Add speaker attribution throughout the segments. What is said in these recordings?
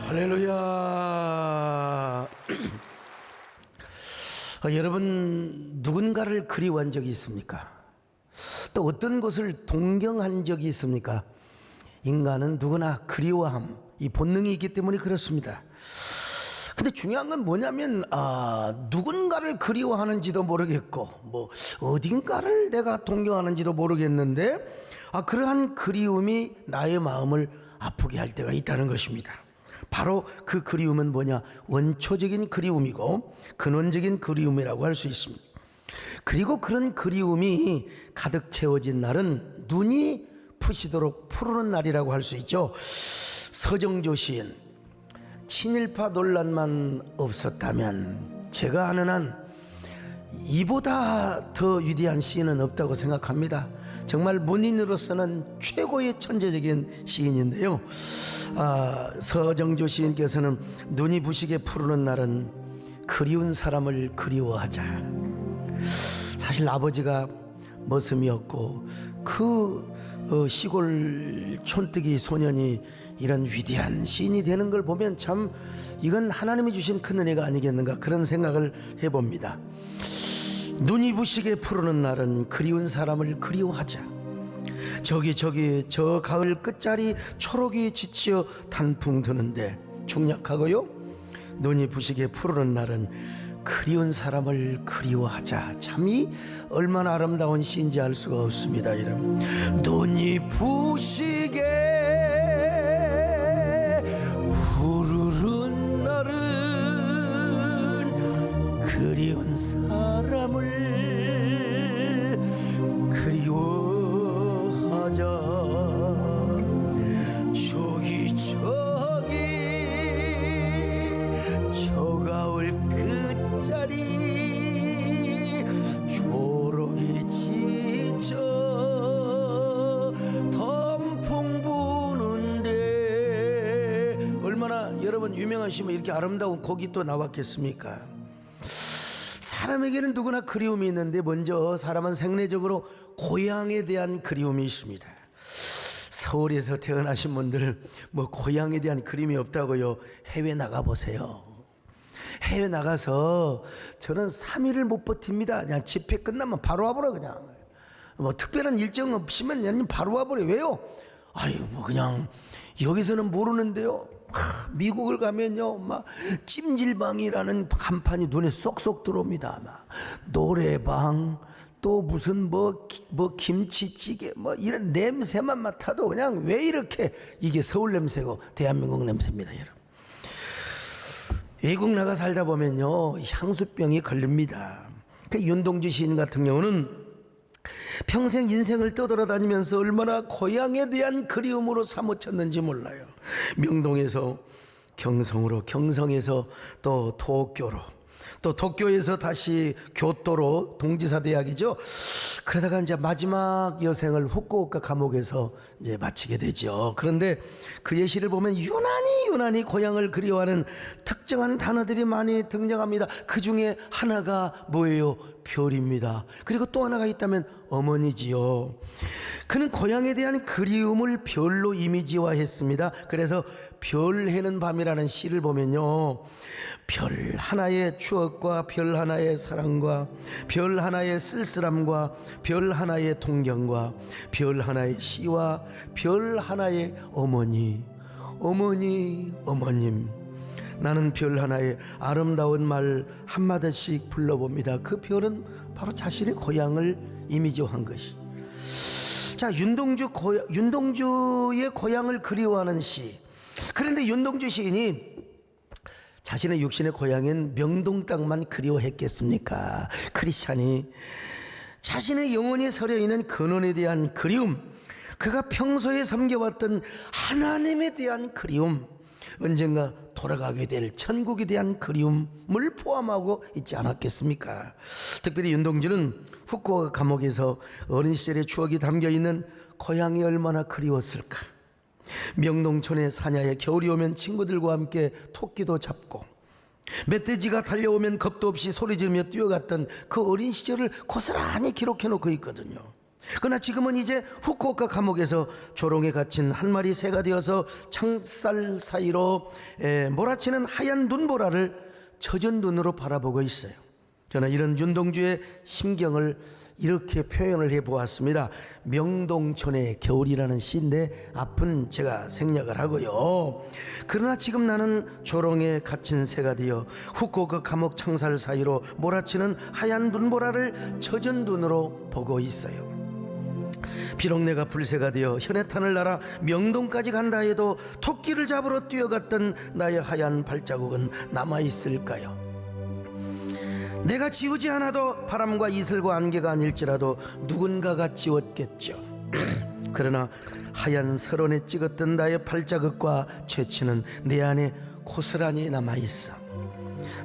Speaker 1: 할렐루야. 여러분, 누군가를 그리워한 적이 있습니까? 또 어떤 것을 동경한 적이 있습니까? 인간은 누구나 그리워함, 이 본능이 있기 때문에 그렇습니다. 근데 중요한 건 뭐냐면 누군가를 그리워하는지도 모르겠고 어딘가를 내가 동경하는지도 모르겠는데 그러한 그리움이 나의 마음을 아프게 할 때가 있다는 것입니다. 바로 그 그리움은 뭐냐? 원초적인 그리움이고 근원적인 그리움이라고 할 수 있습니다. 그리고 그런 그리움이 가득 채워진 날은 눈이 부시도록 푸르는 날이라고 할 수 있죠. 서정조 시인, 친일파 논란만 없었다면 제가 아는 한 이보다 더 위대한 시인은 없다고 생각합니다. 정말 문인으로서는 최고의 천재적인 시인인데요. 서정조 시인께서는 눈이 부시게 푸르는 날은 그리운 사람을 그리워하자. 사실 아버지가 머슴이었고 그 시골 촌뜨기 소년이 이런 위대한 시인이 되는 걸 보면 참 이건 하나님이 주신 큰 은혜가 아니겠는가 그런 생각을 해봅니다. 눈이 부시게 푸르는 날은 그리운 사람을 그리워하자. 저기 저 가을 끝자리 초록이 지치어 단풍 드는데 중략하고요, 눈이 부시게 푸르는 날은 그리운 사람을 그리워하자. 참이 얼마나 아름다운 시인지 알 수가 없습니다. 여러분, 눈이 부시게 푸르른 날은 그리운 사람을 그리워하자. 저기 저 가을 끝자리 초록이 지쳐 단풍 부는데. 얼마나 여러분 유명하시면 이렇게 아름다운 곡이 또 나왔겠습니까? 사람에게는 누구나 그리움이 있는데 먼저 사람은 생리적으로 고향에 대한 그리움이 있습니다. 서울에서 태어나신 분들 고향에 대한 그림이 없다고요? 해외 나가보세요. 해외 나가서 저는 3일을 못 버팁니다. 그냥 집회 끝나면 바로 와버려. 그냥 특별한 일정 없으면 바로 와버려. 왜요? 그냥 여기서는 모르는데요, 미국을 가면요 찜질방이라는 간판이 눈에 쏙쏙 들어옵니다. 노래방, 또 무슨 김치찌개 이런 냄새만 맡아도 그냥 왜 이렇게 이게 서울 냄새고 대한민국 냄새입니다. 여러분, 외국 나가 살다 보면요 향수병이 걸립니다. 그 윤동주 시인 같은 경우는 평생 인생을 떠돌아다니면서 얼마나 고향에 대한 그리움으로 사무쳤는지 몰라요. 명동에서 경성으로, 경성에서 또 도쿄로, 또 도쿄에서 다시 교토로, 동지사 대학이죠. 그러다가 이제 마지막 여생을 후쿠오카 감옥에서 이제 마치게 되죠. 그런데 그 예시를 보면 유난히 고향을 그리워하는 특정한 단어들이 많이 등장합니다. 그 중에 하나가 뭐예요? 별입니다. 그리고 또 하나가 있다면 어머니지요. 그는 고향에 대한 그리움을 별로 이미지화했습니다. 그래서 별 해는 밤이라는 시를 보면요, 별 하나의 추억과 별 하나의 사랑과 별 하나의 쓸쓸함과 별 하나의 동경과 별 하나의 시와 별 하나의 어머님, 나는 별 하나의 아름다운 말 한마디씩 불러봅니다. 그 별은 바로 자신의 고향을 이미지화한 것이. 자, 윤동주의 고향을 그리워하는 시. 그런데 윤동주 시인이 자신의 육신의 고향인 명동 땅만 그리워했겠습니까? 크리스찬이 자신의 영혼이 서려있는 근원에 대한 그리움, 그가 평소에 섬겨왔던 하나님에 대한 그리움, 언젠가 돌아가게 될 천국에 대한 그리움을 포함하고 있지 않았겠습니까? 특별히 윤동주는 후쿠오카 감옥에서 어린 시절의 추억이 담겨있는 고향이 얼마나 그리웠을까. 명동촌의 사냐에 겨울이 오면 친구들과 함께 토끼도 잡고 멧돼지가 달려오면 겁도 없이 소리 지르며 뛰어갔던 그 어린 시절을 고스란히 기록해 놓고 있거든요. 그러나 지금은 이제 후쿠오카 감옥에서 조롱에 갇힌 한 마리 새가 되어서 창살 사이로 몰아치는 하얀 눈보라를 젖은 눈으로 바라보고 있어요. 저는 이런 윤동주의 심경을 이렇게 표현을 해보았습니다. 명동촌의 겨울이라는 시인데 앞은 제가 생략을 하고요. 그러나 지금 나는 조롱에 갇힌 새가 되어 후쿠오카 감옥 창살 사이로 몰아치는 하얀 눈보라를 젖은 눈으로 보고 있어요. 비록 내가 불새가 되어 현해탄을 날아 명동까지 간다 해도 토끼를 잡으러 뛰어갔던 나의 하얀 발자국은 남아있을까요? 내가 지우지 않아도 바람과 이슬과 안개가 아닐지라도 누군가가 지웠겠죠. 그러나 하얀 설원에 찍었던 나의 발자국과 채취는 내 안에 고스란히 남아있어.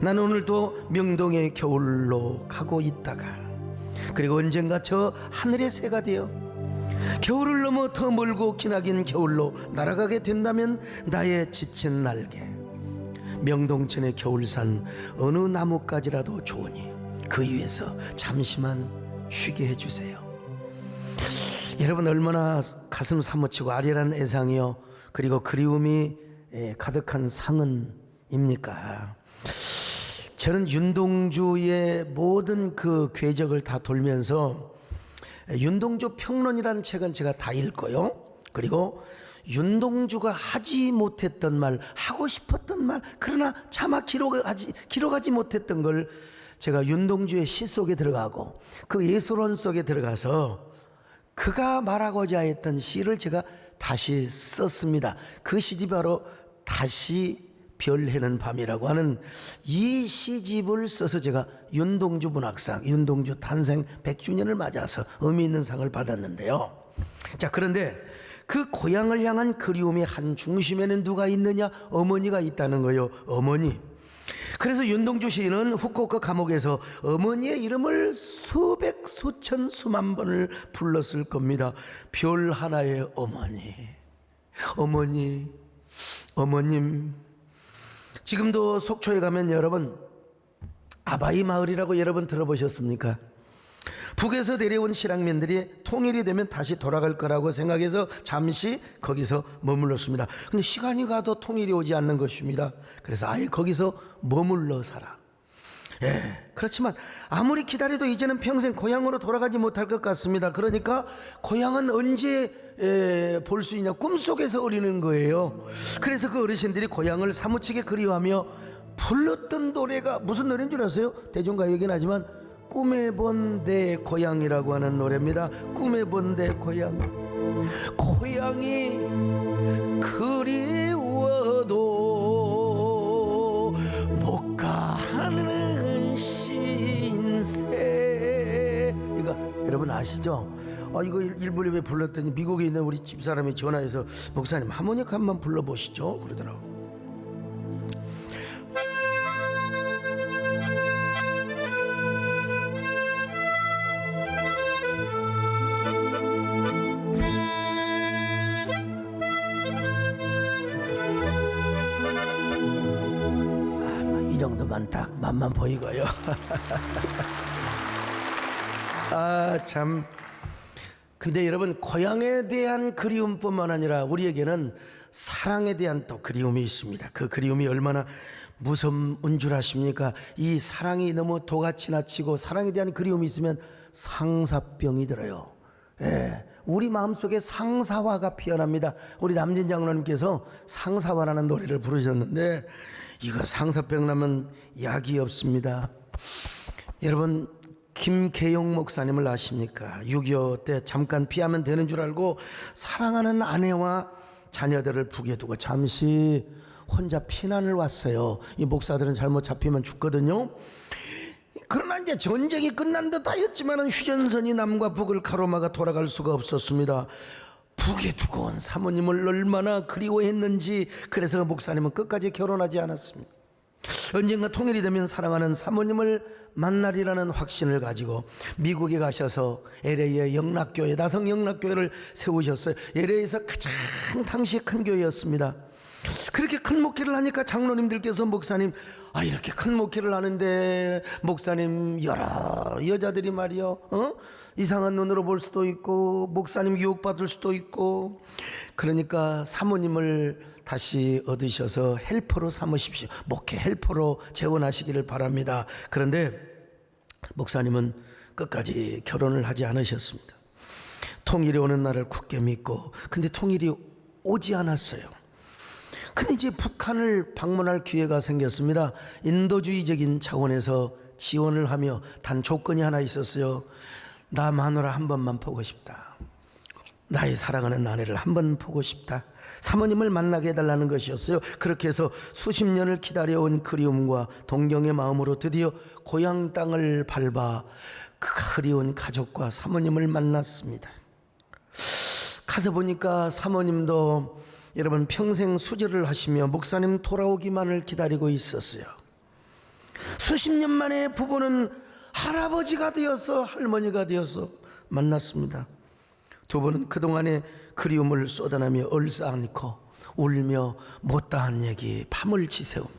Speaker 1: 난 오늘도 명동의 겨울로 가고 있다가 그리고 언젠가 저 하늘의 새가 되어 겨울을 넘어 더 멀고 기나긴 겨울로 날아가게 된다면 나의 지친 날개 명동천의 겨울산 어느 나뭇가지라도 좋으니 그 위에서 잠시만 쉬게 해주세요. 여러분 얼마나 가슴 사무치고 아련한 애상이요 그리고 그리움이 가득한 상은입니까? 저는 윤동주의 모든 그 궤적을 다 돌면서 윤동주 평론이라는 책은 제가 다 읽고요. 그리고 윤동주가 하지 못했던 말, 하고 싶었던 말, 그러나 차마 기록하지 못했던 걸 제가 윤동주의 시 속에 들어가고 그 예술원 속에 들어가서 그가 말하고자 했던 시를 제가 다시 썼습니다. 그 시집이 바로 다시 별 해는 밤이라고 하는 이 시집을 써서 제가 윤동주 문학상, 윤동주 탄생 100주년을 맞아서 의미 있는 상을 받았는데요. 자, 그런데 그 고향을 향한 그리움의 한 중심에는 누가 있느냐? 어머니가 있다는 거예요. 어머니. 그래서 윤동주 시인은 후쿠오카 감옥에서 어머니의 이름을 수백 수천 수만 번을 불렀을 겁니다. 별 하나의 어머니, 어머니, 어머님. 지금도 속초에 가면 여러분 아바이 마을이라고 여러분 들어보셨습니까? 북에서 내려온 실향민들이 통일이 되면 다시 돌아갈 거라고 생각해서 잠시 거기서 머물렀습니다. 근데 시간이 가도 통일이 오지 않는 것입니다. 그래서 아예 거기서 머물러 살아. 그렇지만 아무리 기다려도 이제는 평생 고향으로 돌아가지 못할 것 같습니다. 그러니까 고향은 언제 볼 수 있냐? 꿈속에서 어리는 거예요. 그래서 그 어르신들이 고향을 사무치게 그리워하며 불렀던 노래가 무슨 노래인 줄 아세요? 대중가요이긴 하지만 꿈에 본 내 고향이라고 하는 노래입니다. 꿈에 본 내 고향. 고향이 그리워도 못 가는 신세. 이거 여러분 아시죠? 이거 일부러 불렀더니 미국에 있는 우리 집사람이 전화해서 목사님 하모니카 한번 불러보시죠 그러더라고. 이 정도만 딱 맛만 보이고요. 참. 근데 여러분 고향에 대한 그리움뿐만 아니라 우리에게는 사랑에 대한 또 그리움이 있습니다. 그 그리움이 얼마나 무서운 줄 아십니까? 이 사랑이 너무 도가 지나치고 사랑에 대한 그리움이 있으면 상사병이 들어요. 우리 마음속에 상사화가 피어납니다. 우리 남진 장로님께서 상사화라는 노래를 부르셨는데 이거 상사병 나면 약이 없습니다. 여러분 김계용 목사님을 아십니까? 6.25 때 잠깐 피하면 되는 줄 알고 사랑하는 아내와 자녀들을 북에 두고 잠시 혼자 피난을 왔어요. 이 목사들은 잘못 잡히면 죽거든요. 그러나 이제 전쟁이 끝난 듯 하였지만 휴전선이 남과 북을 가로막아 돌아갈 수가 없었습니다. 북에 두고 온 사모님을 얼마나 그리워했는지 그래서 목사님은 끝까지 결혼하지 않았습니다. 언젠가 통일이 되면 사랑하는 사모님을 만나리라는 확신을 가지고 미국에 가셔서 LA의 영락교회, 나성 영락교회를 세우셨어요. LA에서 가장 당시 큰 교회였습니다. 그렇게 큰 목회를 하니까 장로님들께서 목사님, 이렇게 큰 목회를 하는데 목사님 여러 여자들이 말이요, 이상한 눈으로 볼 수도 있고 목사님 유혹받을 수도 있고, 그러니까 사모님을 다시 얻으셔서 헬퍼로 삼으십시오. 목회 헬퍼로 재혼하시기를 바랍니다. 그런데 목사님은 끝까지 결혼을 하지 않으셨습니다. 통일이 오는 날을 굳게 믿고, 근데 통일이 오지 않았어요. 근데 이제 북한을 방문할 기회가 생겼습니다. 인도주의적인 차원에서 지원을 하며 단 조건이 하나 있었어요. 나 마누라 한 번만 보고 싶다. 나의 사랑하는 아내를 한 번 보고 싶다. 사모님을 만나게 해달라는 것이었어요. 그렇게 해서 수십 년을 기다려온 그리움과 동경의 마음으로 드디어 고향 땅을 밟아 그 그리운 가족과 사모님을 만났습니다. 가서 보니까 사모님도 여러분 평생 수절을 하시며 목사님 돌아오기만을 기다리고 있었어요. 수십 년 만에 부부는 할아버지가 되어서 할머니가 되어서 만났습니다. 두 분은 그동안의 그리움을 쏟아내며 얼싸안고 울며 못다한 얘기 밤을 지새우며,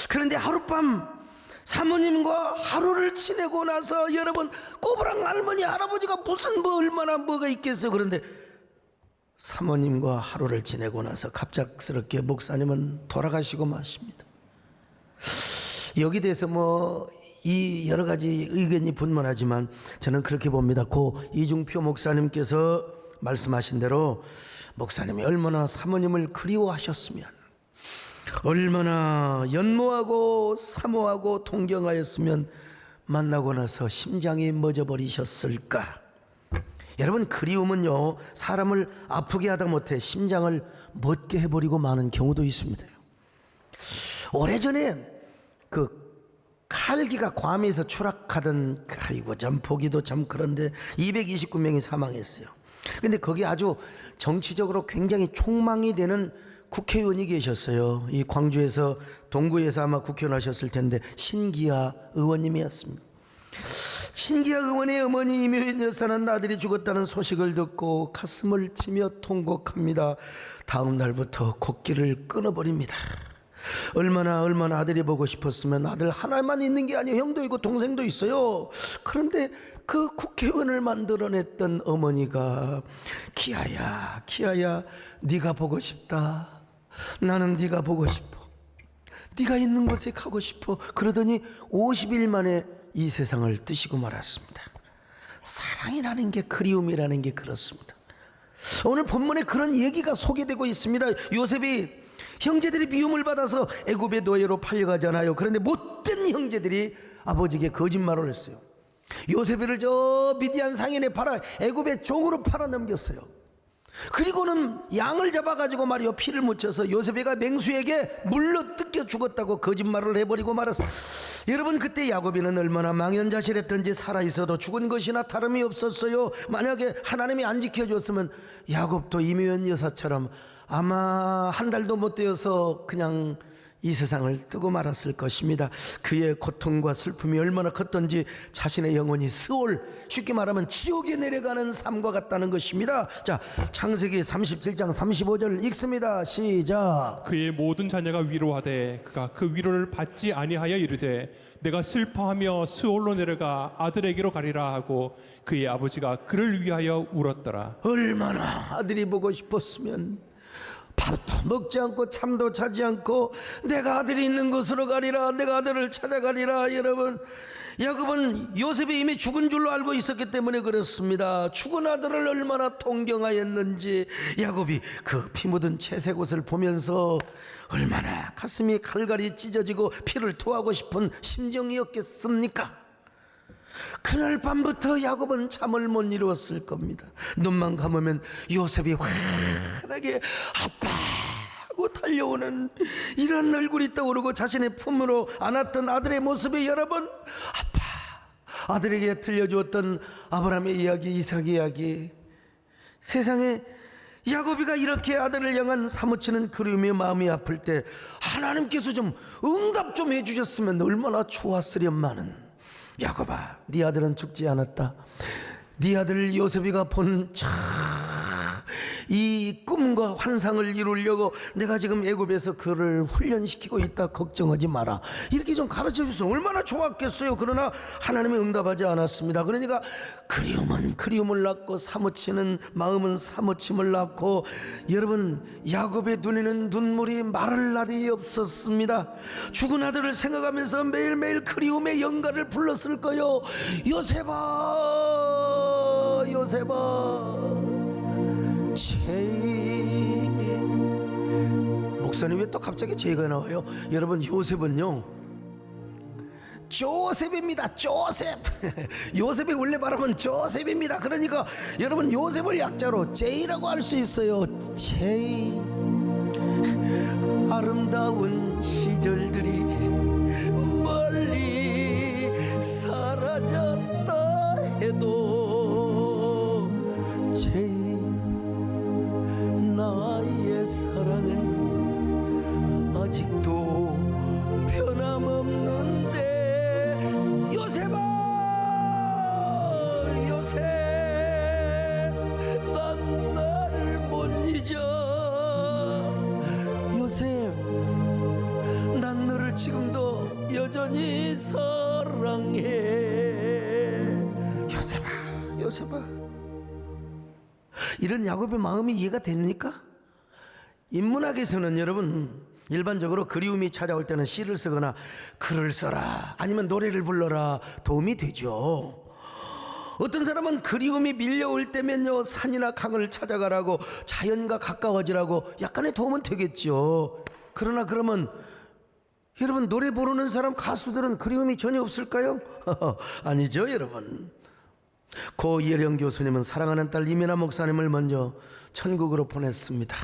Speaker 1: 그런데 하룻밤 사모님과 하루를 지내고 나서 여러분 꼬부랑 할머니 할아버지가 무슨 얼마나 뭐가 있겠어요. 그런데 사모님과 하루를 지내고 나서 갑작스럽게 목사님은 돌아가시고 마십니다. 여기 대해서 이 여러 가지 의견이 분분하지만 저는 그렇게 봅니다. 고 이중표 목사님께서 말씀하신 대로 목사님이 얼마나 사모님을 그리워하셨으면, 얼마나 연모하고 사모하고 동경하였으면 만나고 나서 심장이 멎어버리셨을까. 여러분, 그리움은요 사람을 아프게 하다 못해 심장을 멎게 해버리고 마는 경우도 있습니다. 오래전에 그 칼기가 괌에서 추락하던, 아이고 참 보기도 참 그런데 229명이 사망했어요. 근데 거기 아주 정치적으로 굉장히 촉망이 되는 국회의원이 계셨어요. 이 광주에서 동구에서 아마 국회의원 하셨을 텐데 신기아 의원님이었습니다. 신기아 의원의 어머니 이묘연 여사는 아들이 죽었다는 소식을 듣고 가슴을 치며 통곡합니다. 다음 날부터 곡기를 끊어버립니다. 얼마나 아들이 보고 싶었으면 아들 하나만 있는 게 아니에요. 형도 있고 동생도 있어요. 그런데 그 국회의원을 만들어냈던 어머니가 기아야 네가 보고 싶다. 나는 네가 보고 싶어. 네가 있는 곳에 가고 싶어. 그러더니 50일 만에 이 세상을 뜨시고 말았습니다. 사랑이라는 게, 그리움이라는 게 그렇습니다. 오늘 본문에 그런 얘기가 소개되고 있습니다. 요셉이 형제들이 미움을 받아서 애굽의 노예로 팔려가잖아요. 그런데 못된 형제들이 아버지에게 거짓말을 했어요. 요셉을 저 미디안 상인에 팔아 애굽의 종으로 팔아 넘겼어요. 그리고는 양을 잡아가지고 말이요 피를 묻혀서 요셉이가 맹수에게 물로 뜯겨 죽었다고 거짓말을 해버리고 말았어요. 여러분, 그때 야곱이는 얼마나 망연자실했던지, 살아있어도 죽은 것이나 다름이 없었어요. 만약에 하나님이 안 지켜줬으면 야곱도 이묘연 여사처럼 아마 한 달도 못 되어서 그냥 이 세상을 뜨고 말았을 것입니다. 그의 고통과 슬픔이 얼마나 컸던지 자신의 영혼이 스올, 쉽게 말하면 지옥에 내려가는 삶과 같다는 것입니다. 자, 창세기 37장 35절 읽습니다. 시작.
Speaker 2: 그의 모든 자녀가 위로하되 그가 그 위로를 받지 아니하여 이르되 내가 슬퍼하며 스올로 내려가 아들에게로 가리라 하고 그의 아버지가 그를 위하여 울었더라.
Speaker 1: 얼마나 아들이 보고 싶었으면 밥도 먹지 않고 잠도 자지 않고 내가 아들이 있는 곳으로 가리라, 내가 아들을 찾아가리라. 여러분, 야곱은 요셉이 이미 죽은 줄로 알고 있었기 때문에 그렇습니다. 죽은 아들을 얼마나 동경하였는지 야곱이 그 피 묻은 채색 옷을 보면서 얼마나 가슴이 갈갈이 찢어지고 피를 토하고 싶은 심정이었겠습니까? 그날 밤부터 야곱은 잠을 못 이루었을 겁니다. 눈만 감으면 요셉이 환하게 아빠 하고 달려오는 이런 얼굴이 떠오르고 자신의 품으로 안았던 아들의 모습이, 여러분, 아빠, 아들에게 들려주었던 아브라함의 이야기, 이삭 이야기, 세상에 야곱이가 이렇게 아들을 향한 사무치는 그리움의 마음이 아플 때 하나님께서 좀 응답 좀 해주셨으면 얼마나 좋았으련마는. 야곱아, 네 아들은 죽지 않았다. 네 아들 요셉이가 본 이 꿈과 환상을 이루려고 내가 지금 애굽에서 그를 훈련시키고 있다. 걱정하지 마라. 이렇게 좀 가르쳐 주셨어요. 얼마나 좋았겠어요. 그러나 하나님이 응답하지 않았습니다. 그러니까 그리움은 그리움을 낳고 사무치는 마음은 사무침을 낳고, 여러분 야곱의 눈에는 눈물이 마를 날이 없었습니다. 죽은 아들을 생각하면서 매일매일 그리움의 연가를 불렀을 거요. 요셉아 요셉아 제이. 목사님 왜 또 갑자기 제이가 나와요? 여러분 요셉은요 조셉입니다. 조셉. 요셉이 원래 말하면 조셉입니다. 그러니까 여러분 요셉을 약자로 제이라고 할 수 있어요. 제이. 아름다운 시절들이 멀리 사라졌다 해도 제이 나의 사랑은 아직도 변함없는데. 요셉아 요셉 난 나를 못 잊어. 요셉 난 너를 지금도 여전히 사랑해. 요셉아 요셉아. 이런 야곱의 마음이 이해가 됩니까? 인문학에서는 여러분 일반적으로 그리움이 찾아올 때는 시를 쓰거나 글을 써라 아니면 노래를 불러라 도움이 되죠. 어떤 사람은 그리움이 밀려올 때면요 산이나 강을 찾아가라고 자연과 가까워지라고 약간의 도움은 되겠죠. 그러나 그러면 여러분 노래 부르는 사람 가수들은 그리움이 전혀 없을까요? 아니죠 여러분. 고 이혜령 교수님은 사랑하는 딸 이민아 목사님을 먼저 천국으로 보냈습니다.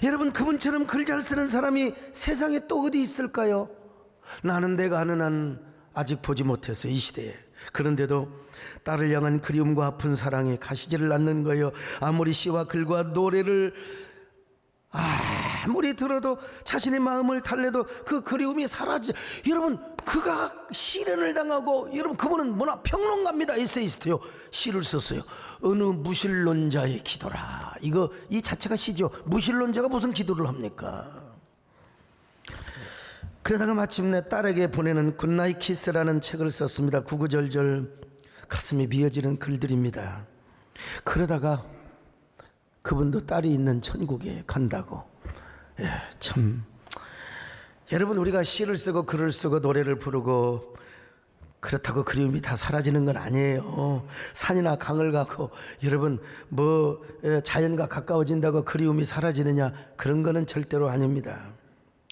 Speaker 1: 여러분 그분처럼 글 잘 쓰는 사람이 세상에 또 어디 있을까요? 나는 내가 아는 한 아직 보지 못했어요 이 시대에. 그런데도 딸을 향한 그리움과 아픈 사랑이 가시지를 않는 거예요. 아무리 시와 글과 노래를 아무리 들어도 자신의 마음을 달래도 그 그리움이 사라지. 여러분 그가 시련을 당하고, 여러분 그분은 뭐나 평론가입니다. 에세이스트요. 시를 썼어요. 어느 무신론자의 기도라. 이 자체가 시죠. 무신론자가 무슨 기도를 합니까? 그러다가 마침내 딸에게 보내는 굿나잇 키스라는 책을 썼습니다. 구구절절 가슴이 미어지는 글들입니다. 그러다가 그분도 딸이 있는 천국에 간다고. 참 여러분 우리가 시를 쓰고 글을 쓰고 노래를 부르고 그렇다고 그리움이 다 사라지는 건 아니에요. 산이나 강을 가고 여러분 자연과 가까워진다고 그리움이 사라지느냐, 그런 거는 절대로 아닙니다.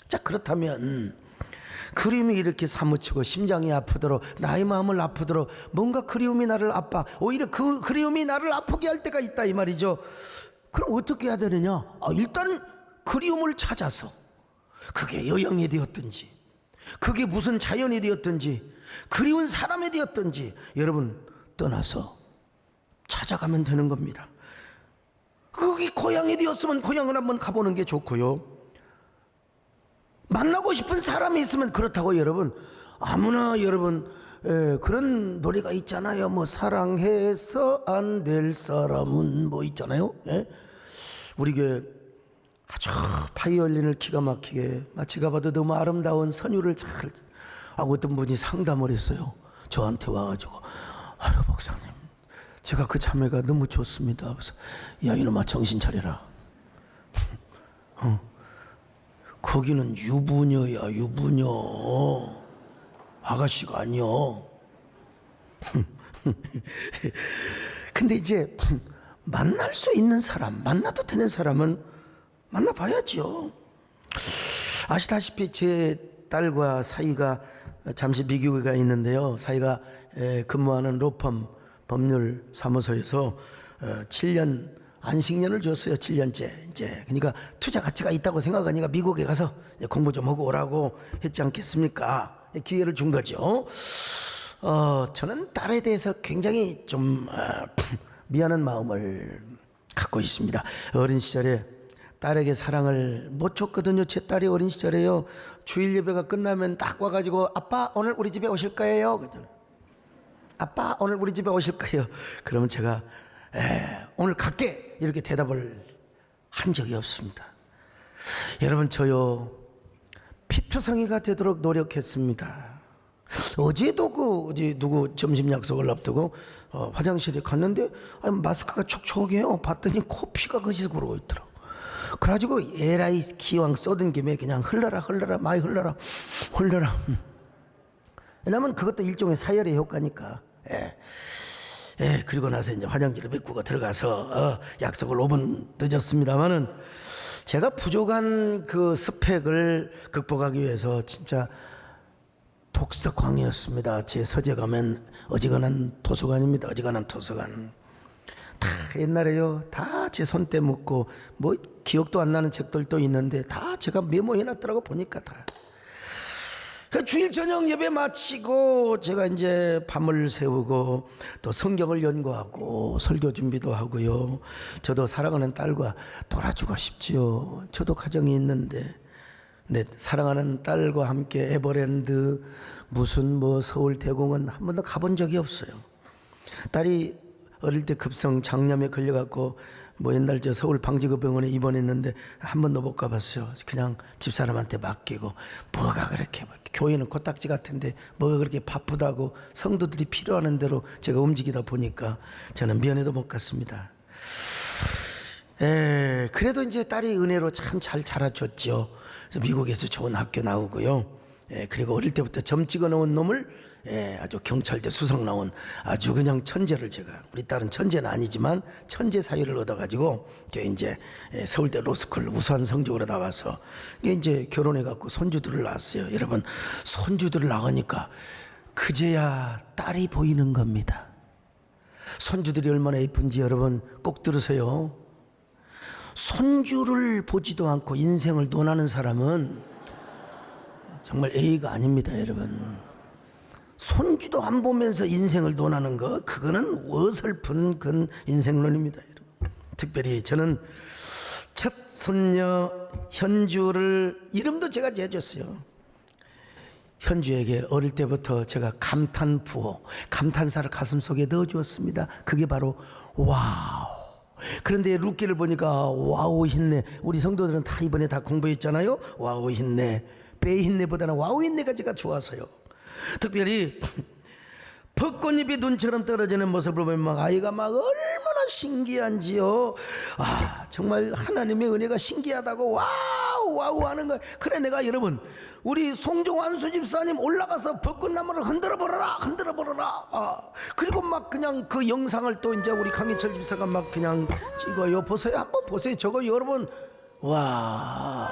Speaker 1: 자, 그렇다면 그리움이 이렇게 사무치고 심장이 아프도록 나의 마음을 아프도록 뭔가 그리움이 나를 오히려 그 그리움이 나를 아프게 할 때가 있다 이 말이죠. 그럼 어떻게 해야 되느냐? 일단 그리움을 찾아서, 그게 여행이 되었든지 그게 무슨 자연이 되었든지 그리운 사람이 되었든지 여러분 떠나서 찾아가면 되는 겁니다. 거기 고향이 되었으면 고향을 한번 가보는 게 좋고요. 만나고 싶은 사람이 있으면 그렇다고 여러분 아무나 여러분 그런 노래가 있잖아요. 뭐 사랑해서 안 될 사람은 뭐 있잖아요. 우리 교회 아주 바이올린을 기가 막히게 마치 가봐도 너무 아름다운 선율을 잘 하고 어떤 분이 상담을 했어요. 저한테 와가지고 아유 목사님 제가 그 참회가 너무 좋습니다. 그래서 야 이놈아 정신 차려라. 거기는 유부녀야 유부녀, 아가씨가 아니여. 근데 이제 만날 수 있는 사람, 만나도 되는 사람은 만나봐야죠. 아시다시피 제 딸과 사이가 잠시 미국에 가 있는데요. 사이가 근무하는 로펌 법률 사무소에서 7년 안식년을 줬어요. 7년째 이제. 그러니까 투자 가치가 있다고 생각하니까 미국에 가서 공부 좀 하고 오라고 했지 않겠습니까? 기회를 준 거죠. 저는 딸에 대해서 굉장히 좀 미안한 마음을 갖고 있습니다. 어린 시절에 딸에게 사랑을 못 줬거든요. 제 딸이 어린 시절에요. 주일 예배가 끝나면 딱 와가지고 아빠 오늘 우리 집에 오실 거예요. 아빠 오늘 우리 집에 오실 거예요. 그러면 제가 오늘 갈게 이렇게 대답을 한 적이 없습니다. 여러분 저요 피투성이가 되도록 노력했습니다. 어제도 어디 누구 점심 약속을 앞두고 화장실에 갔는데 마스크가 촉촉해요. 봤더니 코피가 거기서 구르고 있더라고. 그래가지고 에라이 기왕 쏟은 김에 그냥 흘러라 많이 흘러라. 왜냐면 그것도 일종의 사열의 효과니까. 그리고 나서 이제 화장실을 메꾸고 들어가서 약속을 5분 늦었습니다만은 제가 부족한 그 스펙을 극복하기 위해서 진짜 독서광이었습니다. 제 서재 가면 어지간한 도서관입니다. 어지간한 도서관. 다 옛날에요. 다 제 손때 묻고 뭐 기억도 안 나는 책들도 있는데 다 제가 메모해놨더라고 보니까 다. 주일 저녁 예배 마치고 제가 이제 밤을 새우고 또 성경을 연구하고 설교 준비도 하고요. 저도 사랑하는 딸과 놀아주고 싶지요. 저도 가정이 있는데. 네, 사랑하는 딸과 함께 에버랜드 무슨 뭐 서울 대공원 한 번도 가본 적이 없어요. 딸이 어릴 때 급성 장염에 걸려갖고 뭐 옛날 저 서울 방지급병원에 입원했는데 한 번도 못 가봤어요. 그냥 집사람한테 맡기고 뭐가 그렇게 교회는 코딱지 같은데 뭐가 그렇게 바쁘다고 성도들이 필요하는 대로 제가 움직이다 보니까 저는 면회도 못 갔습니다. 그래도 이제 딸이 은혜로 참 잘 자라줬죠. 그래서 미국에서 좋은 학교 나오고요. 그리고 어릴 때부터 점 찍어 놓은 놈을 아주 경찰대 수석 나온 아주 그냥 천재를 제가, 우리 딸은 천재는 아니지만 천재 사유를 얻어가지고 이제 서울대 로스쿨 우수한 성적으로 나와서 이제 결혼해갖고 손주들을 낳았어요. 여러분 손주들을 낳으니까 그제야 딸이 보이는 겁니다. 손주들이 얼마나 예쁜지 여러분 꼭 들으세요. 손주를 보지도 않고 인생을 논하는 사람은 정말 A가 아닙니다, 여러분. 손주도 안 보면서 인생을 논하는 거, 그거는 어설픈 그 인생론입니다, 여러분. 특별히 저는 첫 손녀 현주를 이름도 제가 지어줬어요. 현주에게 어릴 때부터 제가 감탄부호, 감탄사를 가슴속에 넣어주었습니다. 그게 바로 와우. 그런데 룻기를 보니까 와우 힘내. 우리 성도들은 다 이번에 다 공부했잖아요. 와우 힘내. 배 힘내보다는 와우 힘내가 제가 좋아서요. 특별히 벚꽃잎이 눈처럼 떨어지는 모습을 보면 막 아이가 막 얼마나 신기한지요. 정말 하나님의 은혜가 신기하다고 와우 와우 하는 거예요. 그래 내가 여러분 우리 송종환 수집사님 올라가서 벚꽃나무를 흔들어 보라라. 그리고 막 그냥 그 영상을 또 이제 우리 강희철 집사가 막 그냥 찍어요. 보세요, 한번 보세요. 저거 여러분 와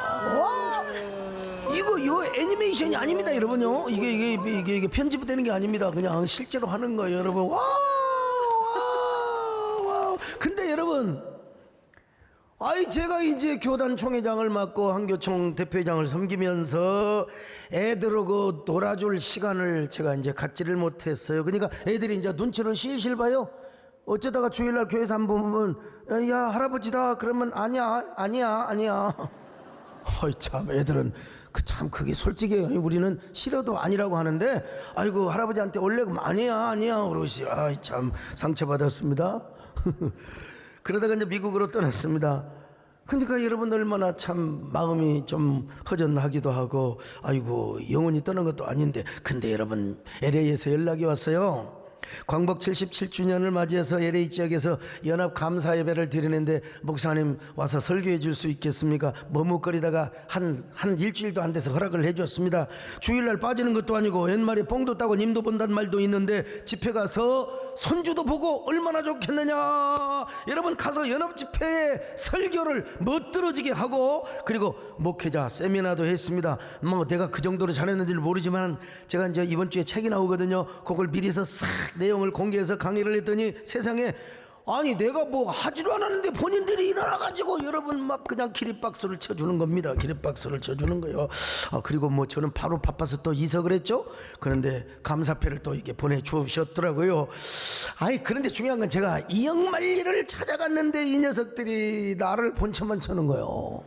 Speaker 1: 이거 애니메이션이 아닙니다, 여러분요. 이게 편집되는 게 아닙니다. 그냥 실제로 하는 거예요, 여러분. 와. 근데 여러분, 제가 이제 교단 총회장을 맡고 한교총 대표회장을 섬기면서 애들하고 놀아줄 시간을 제가 이제 갖지를 못했어요. 그러니까 애들이 이제 눈치를 실실 봐요. 어쩌다가 주일날 교회에서 한 번 보면 야 할아버지다 그러면 아니야. 참 애들은 참 그게 솔직히 우리는 싫어도 아니라고 하는데 아이고 할아버지한테 원래 아니야 그러시. 참 상처받았습니다. 그러다가 이제 미국으로 떠났습니다. 그러니까 여러분 얼마나 참 마음이 좀 허전하기도 하고 아이고 영원히 떠난 것도 아닌데 근데 여러분 LA에서 연락이 왔어요. 광복 77주년을 맞이해서 LA 지역에서 연합 감사 예배를 드리는데 목사님 와서 설교해 줄 수 있겠습니까? 머뭇거리다가 한 일주일도 안 돼서 허락을 해 줬습니다. 주일날 빠지는 것도 아니고 옛말에 뽕도 따고 님도 본다는 말도 있는데 집회 가서 손주도 보고 얼마나 좋겠느냐. 여러분 가서 연합 집회에 설교를 멋들어지게 하고 그리고 목회자 세미나도 했습니다. 뭐 내가 그 정도로 잘했는지는 모르지만 제가 이제 이번 주에 책이 나오거든요. 그걸 미리서 싹 내용을 공개해서 강의를 했더니 세상에 내가 뭐 하지도 않았는데 본인들이 일어나가지고 여러분 막 그냥 기립박수를 쳐주는 겁니다. 기립박수를 쳐주는 거예요. 그리고 뭐 저는 바로 바빠서 또 이석을 했죠. 그런데 감사패를 또 이렇게 보내주셨더라고요. 그런데 중요한 건 제가 이영만리를 찾아갔는데 이 녀석들이 나를 본체만 쳐는 거예요.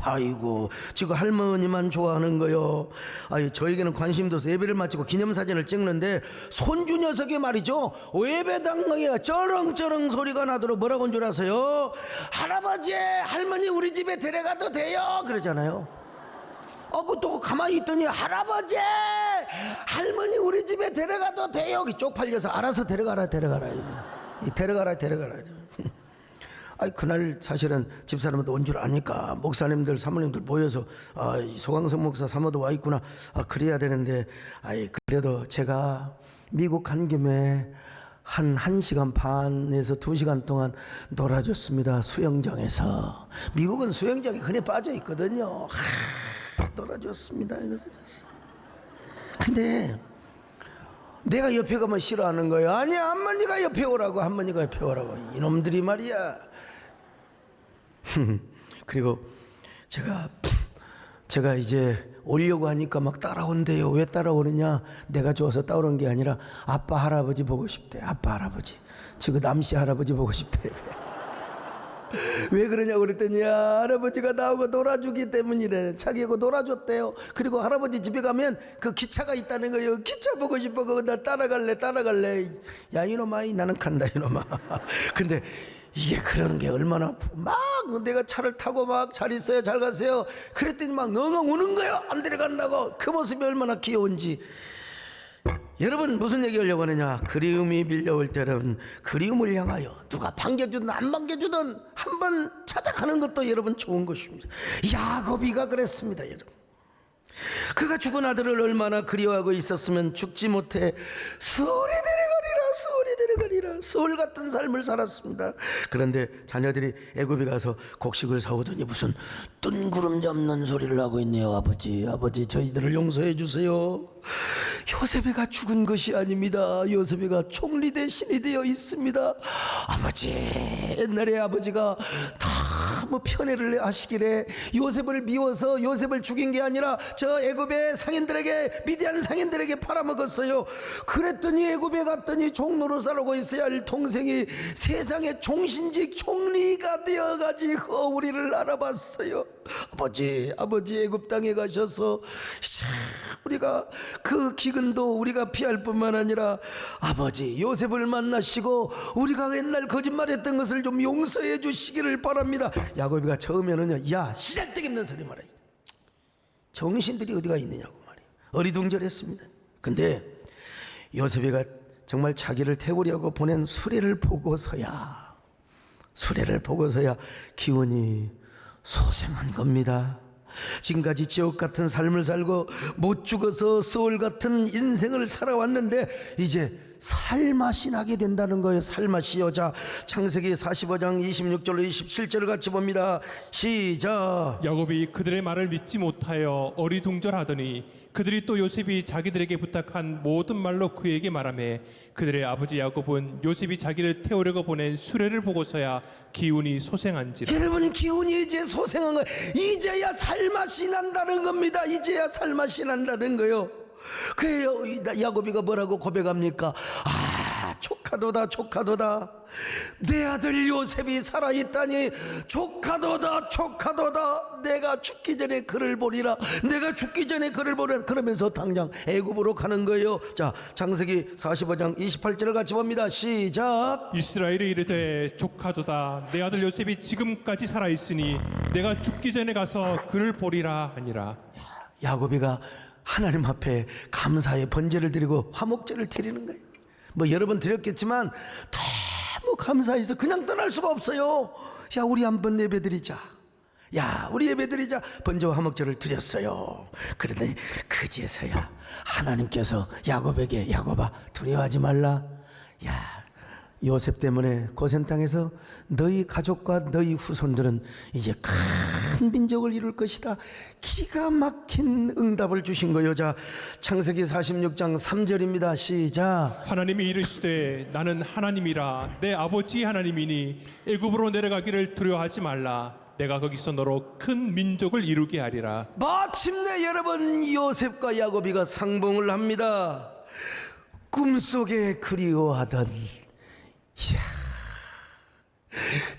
Speaker 1: 아이고 지금 할머니만 좋아하는 거요. 아이 저에게는 관심도 없어. 예배를 마치고 기념사진을 찍는데 손주 녀석이 말이죠, 예배당에 쩌렁쩌렁 소리가 나도록 뭐라고 한 줄 아세요? 할아버지 할머니 우리 집에 데려가도 돼요 그러잖아요. 또 가만히 있더니 할아버지 할머니 우리 집에 데려가도 돼요. 쪽팔려서 알아서 데려가라. 아이 그날 사실은 집사람도 온 줄 아니까 목사님들 사모님들 모여서 소강성 목사 사모도 와 있구나, 그래야 되는데, 그래도 제가 미국 간 김에 한 1시간 반에서 2시간 동안 놀아줬습니다. 수영장에서. 미국은 수영장에 흔히 빠져 있거든요. 놀아줬습니다. 근데 내가 옆에 가면 싫어하는 거예요. 아니 할머니가 옆에 오라고, 할머니가 옆에 오라고. 이놈들이 말이야. 그리고 제가 이제 오려고 하니까 막 따라온대요. 왜 따라오느냐? 내가 좋아서 따라온 게 아니라 아빠 할아버지 보고 싶대. 아빠 할아버지, 지금 남씨 할아버지 보고 싶대. 왜 그러냐고 그랬더니 할아버지가 나하고 놀아주기 때문이래. 자기하고 놀아줬대요. 그리고 할아버지 집에 가면 그 기차가 있다는 거예요. 기차 보고 싶어. 그거 나 따라갈래. 야 이놈아, 나는 간다 이놈아. 근데 이게 그러는 게 얼마나 막 내가 차를 타고 막 잘 있어요 잘 가세요 그랬더니 막 엉엉 우는 거예요. 안 데려간다고. 그 모습이 얼마나 귀여운지. 여러분 무슨 얘기하려고 하느냐? 그리움이 밀려올 때는 그리움을 향하여 누가 반겨주든 안 반겨주든 한번 찾아가는 것도 여러분 좋은 것입니다. 야곱이가 그랬습니다. 여러분, 그가 죽은 아들을 얼마나 그리워하고 있었으면 죽지 못해 수월에 데려가리라 수월 같은 삶을 살았습니다. 그런데 자녀들이 애굽에 가서 곡식을 사오더니 무슨 뜬구름지 없는 소리를 하고 있네요. 아버지 저희들을 용서해 주세요. 요셉이가 죽은 것이 아닙니다. 요셉이가 총리 대신이 되어 있습니다. 아버지, 옛날에 아버지가 다 뭐 편애를 하시길래 요셉을 미워서 요셉을 죽인 게 아니라 저 애굽의 상인들에게, 미디안 상인들에게 팔아먹었어요. 그랬더니 애굽에 갔더니 종로로 살고 있어야 할 동생이 세상의 종신직 총리가 되어가지고 우리를 알아봤어요. 아버지 애굽 땅에 가셔서 우리가 그 기근도 우리가 피할 뿐만 아니라 아버지 요셉을 만나시고 우리가 옛날 거짓말했던 것을 좀 용서해 주시기를 바랍니다. 야곱이가 처음에는요, 야 시잘데없는 소리 말이야. 정신들이 어디가 있느냐고 말이야. 어리둥절했습니다. 근데 요셉이가 정말 자기를 태우려고 보낸 수레를 보고서야 기운이 소생한 겁니다. 지금까지 지옥 같은 삶을 살고 못 죽어서 수월 같은 인생을 살아왔는데 이제 살맛이 나게 된다는 거예요. 살맛이요. 자, 창세기 45장 26절로 27절을 같이 봅니다. 시작.
Speaker 2: 야곱이 그들의 말을 믿지 못하여 어리둥절하더니 그들이 또 요셉이 자기들에게 부탁한 모든 말로 그에게 말하매 그들의 아버지 야곱은 요셉이 자기를 태우려고 보낸 수레를 보고서야 기운이 소생한지라.
Speaker 1: 여러분, 기운이 이제 소생한 거예요. 이제야 살맛이 난다는 겁니다. 이제야 살맛이 난다는 거예요. 그래요. 야곱이가 뭐라고 고백합니까? 조카도다. 내 아들 요셉이 살아있다니 조카도다. 내가 죽기 전에 그를 보리라. 그러면서 당장 애굽으로 가는 거예요. 자, 창세기 45장 28절을 같이 봅니다. 시작.
Speaker 2: 이스라엘이 이르되 조카도다. 내 아들 요셉이 지금까지 살아있으니 내가 죽기 전에 가서 그를 보리라 하니라.
Speaker 1: 야곱이가 하나님 앞에 감사의 번제를 드리고 화목제를 드리는 거예요. 뭐 여러 번 드렸겠지만 너무 감사해서 그냥 떠날 수가 없어요. 야, 우리 한번 예배드리자. 번제와 화목제를 드렸어요. 그러더니 그제서야 하나님께서 야곱에게, 야곱아 두려워하지 말라. 요셉 때문에 고센 땅에서 너희 가족과 너희 후손들은 이제 큰 민족을 이룰 것이다. 기가 막힌 응답을 주신 거예요. 자, 창세기 46장 3절입니다. 시작.
Speaker 2: 하나님이 이르시되 나는 하나님이라 내 아버지 하나님이니 애굽으로 내려가기를 두려워하지 말라. 내가 거기서 너로 큰 민족을 이루게 하리라.
Speaker 1: 마침내 여러분, 요셉과 야곱이가 상봉을 합니다. 꿈속에 그리워하던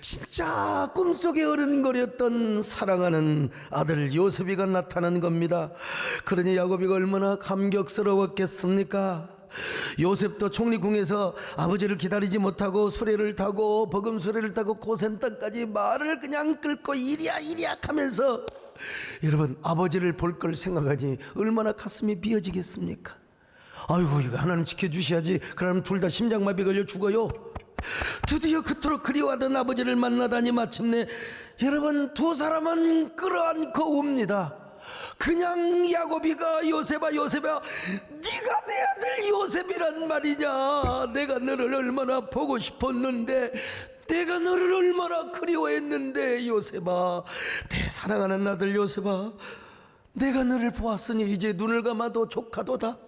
Speaker 1: 진짜 꿈속에 어른거렸던 사랑하는 아들 요셉이가 나타난 겁니다. 그러니 야곱이가 얼마나 감격스러웠겠습니까? 요셉도 총리궁에서 아버지를 기다리지 못하고 수레를 타고 버금 수레를 타고 고센 땅까지 말을 그냥 끌고 이리야 하면서, 여러분, 아버지를 볼 걸 생각하니 얼마나 가슴이 비어지겠습니까? 아이고, 이거 하나님 지켜주셔야지, 그러면 둘 다 심장마비 걸려 죽어요. 드디어 그토록 그리워하던 아버지를 만나다니 마침내 여러분 두 사람은 끌어안고 웁니다. 그냥 야곱이가 요셉아 네가 내 아들 요셉이란 말이냐, 내가 너를 얼마나 보고 싶었는데, 내가 너를 얼마나 그리워했는데, 요셉아, 내 사랑하는 아들 요셉아, 내가 너를 보았으니 이제 눈을 감아도 조카도다,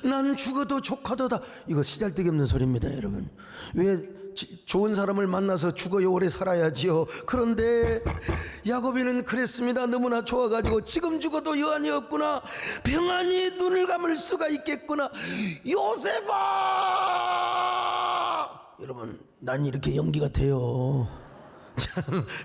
Speaker 1: 난 죽어도 조카도다. 이거 시잘데기 없는 소리입니다. 여러분, 왜 좋은 사람을 만나서 죽어요 오래 살아야지요. 그런데 야곱이는 그랬습니다. 너무나 좋아가지고 지금 죽어도 여한이 없구나, 평안히 눈을 감을 수가 있겠구나, 요셉아. 여러분, 난 이렇게 연기 같아요.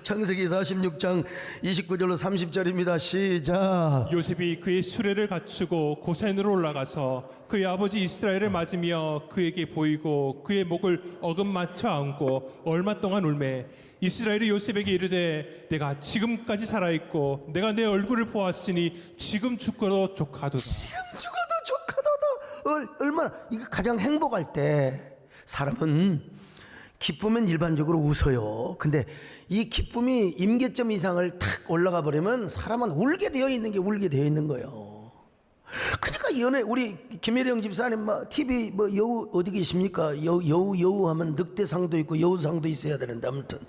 Speaker 1: 창세기 46장 29절로 30절입니다. 시작.
Speaker 2: 요셉이 그의 수레를 갖추고 고센으로 올라가서 그의 아버지 이스라엘을 맞으며 그에게 보이고 그의 목을 어긋맞춰 안고 얼마 동안 울매 이스라엘이 요셉에게 이르되 내가 지금까지 살아있고 내가 내 얼굴을 보았으니 지금 죽어도 조카도다.
Speaker 1: 지금 죽어도 조카도다. 얼마나, 이거 가장 행복할 때 사람은 기쁘면 일반적으로 웃어요. 근데 이 기쁨이 임계점 이상을 탁 올라가 버리면 사람은 울게 되어 있는 거예요. 그러니까 연애, 우리 김혜령 집사님 TV 여우 어디 계십니까? 여우 하면 늑대상도 있고 여우상도 있어야 되는데, 아무튼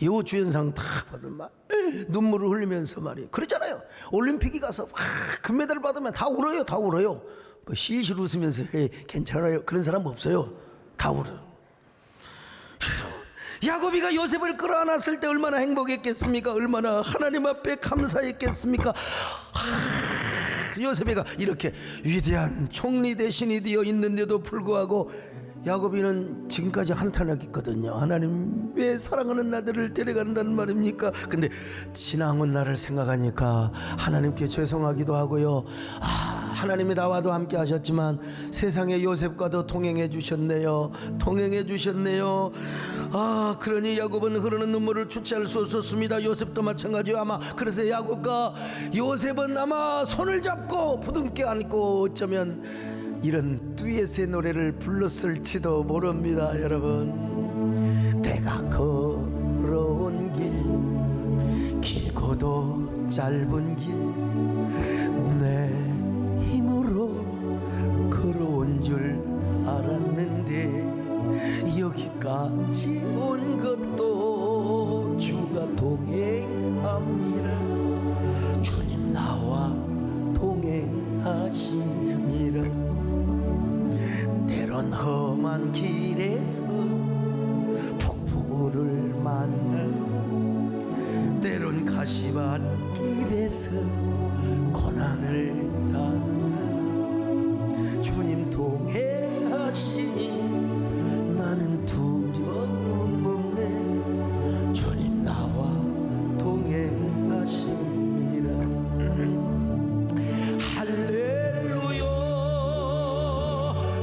Speaker 1: 여우 주연상 딱 받으면 막 눈물을 흘리면서 말이에요. 그러잖아요. 올림픽에 가서 금메달 받으면 다 울어요. 실실 웃으면서 괜찮아요, 그런 사람 없어요. 다 울어요. 야곱이가 요셉을 끌어안았을 때 얼마나 행복했겠습니까? 얼마나 하나님 앞에 감사했겠습니까? 요셉이가 이렇게 위대한 총리 대신이 되어 있는데도 불구하고 야곱이는 지금까지 한탄하겠거든요. 하나님, 왜 사랑하는 아들을 데려간단 말입니까? 근데 지나온 날을 생각하니까 하나님께 죄송하기도 하고요. 하나님이 나와도 함께 하셨지만 세상의 요셉과도 동행해 주셨네요. 그러니 야곱은 흐르는 눈물을 주체할 수 없었습니다. 요셉도 마찬가지요. 아마 그래서 야곱과 요셉은 아마 손을 잡고 부둥켜 안고 어쩌면 이런 듀엣의 노래를 불렀을지도 모릅니다. 여러분, 내가 걸어온 길 길고도 짧은 길 내 힘으로 걸어온 줄 알았는데 여기까지 온 것도 주가 동행함이라, 주님 나와 동행하심이라. 때론 험한 길에서 폭풍우를 만나, 때론 가시밭 길에서 고난을 당하나 주님 동행하시니 나는 두려움 없네, 주님 나와 동행하심이라. 할렐루야,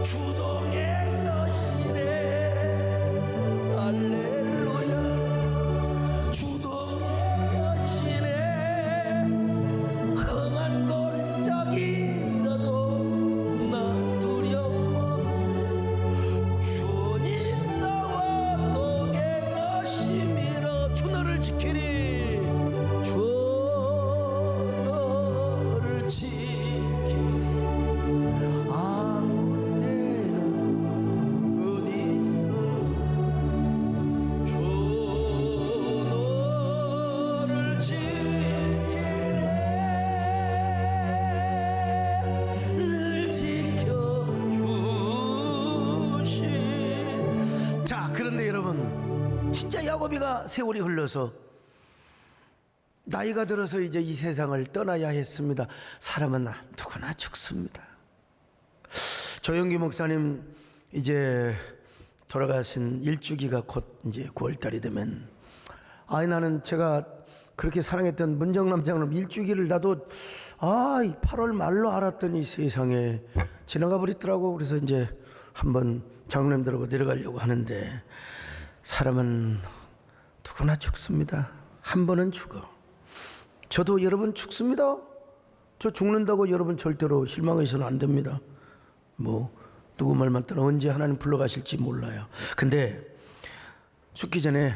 Speaker 1: 주 동행하시네. 할렐루야, 주 동행하시네. 험한 골짜기라도 나 두려움 없네, 주님 나와 동행하심이라. 주 너를 지키리, 주 너를 지키리. 아무 때나 어디서 주 너를 지키네. 늘 지켜주시. 자, 그런데 여러분, 진짜 야곱이가 세월이 흘러서 나이가 들어서 이제 이 세상을 떠나야 했습니다. 사람은 누구나 죽습니다. 조영기 목사님 이제 돌아가신 일주기가 곧 이제 9월달이 되면 아이 나는 제가 그렇게 사랑했던 문정남 장로님 일주기를 나도 이 8월 말로 알았더니 세상에 지나가 버리더라고. 그래서 이제 한번 장로님들하고 내려가려고 하는데 사람은 누구나 죽습니다. 한 번은 죽어. 저도 여러분 죽습니다. 저 죽는다고 여러분 절대로 실망해서는 안 됩니다. 뭐 누구 말만 따라 언제 하나님 불러가실지 몰라요. 근데 죽기 전에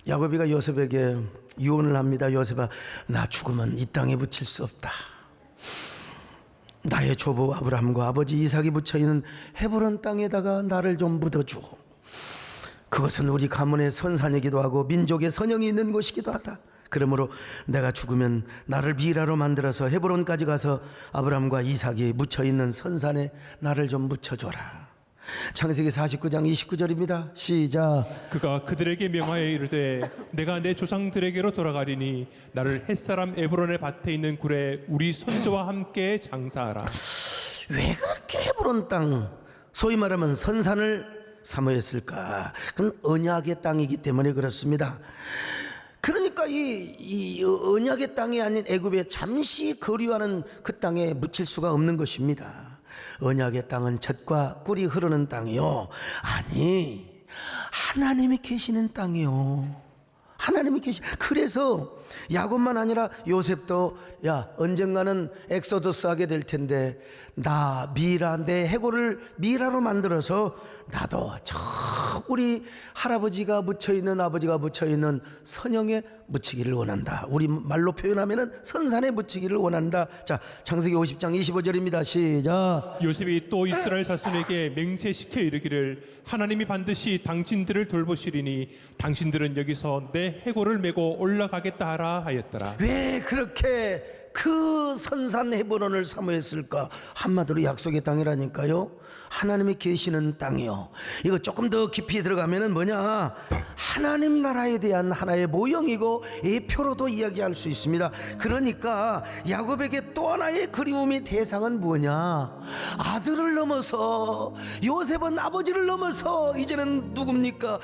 Speaker 1: 야곱이가 요셉에게 유언을 합니다. 요셉아, 나 죽으면 이 땅에 묻힐 수 없다. 나의 조부 아브라함과 아버지 이삭이 묻혀있는 헤브론 땅에다가 나를 좀 묻어줘. 그것은 우리 가문의 선산이기도 하고 민족의 선영이 있는 곳이기도 하다. 그러므로 내가 죽으면 나를 미라로 만들어서 헤브론까지 가서 아브라함과 이삭이 묻혀있는 선산에 나를 좀 묻혀줘라. 창세기 49장 29절입니다. 시작.
Speaker 2: 그가 그들에게 명하여 이르되 내가 내 조상들에게로 돌아가리니 나를 햇사람 에브론의 밭에 있는 굴에 우리 손자와 함께 장사하라.
Speaker 1: 왜 그렇게 헤브론 땅, 소위 말하면 선산을 사모했을까? 그건 언약의 땅이기 때문에 그렇습니다. 그러니까 이 언약의 땅이 아닌 애굽에 잠시 거류하는 그 땅에 묻힐 수가 없는 것입니다. 언약의 땅은 젖과 꿀이 흐르는 땅이요, 아니 하나님이 계시는 땅이요. 하나님이 그래서 야곱만 아니라 요셉도 야 언젠가는 엑소더스 하게 될 텐데 나 미라 내 해골을 미라로 만들어서 나도 저 우리 할아버지가 묻혀있는 아버지가 묻혀있는 선영에 묻히기를 원한다. 우리 말로 표현하면은 선산에 묻히기를 원한다. 자, 창세기 50장 25절입니다. 시작.
Speaker 2: 요셉이 또 이스라엘 자손에게 맹세시켜 이르기를 하나님이 반드시 당신들을 돌보시리니 당신들은 여기서 내 해골을 메고 올라가겠다 하라 하였더라.
Speaker 1: 왜 그렇게 그 선산 헤브론을 사모했을까? 한마디로 약속의 땅이라니까요. 하나님이 계시는 땅이요. 이거 조금 더 깊이 들어가면은 뭐냐, 하나님 나라에 대한 하나의 모형이고 예표로도 이야기할 수 있습니다. 그러니까 야곱에게 또 하나의 그리움의 대상은 뭐냐, 아들을 넘어서 요셉은 아버지를 넘어서 이제는 누굽니까?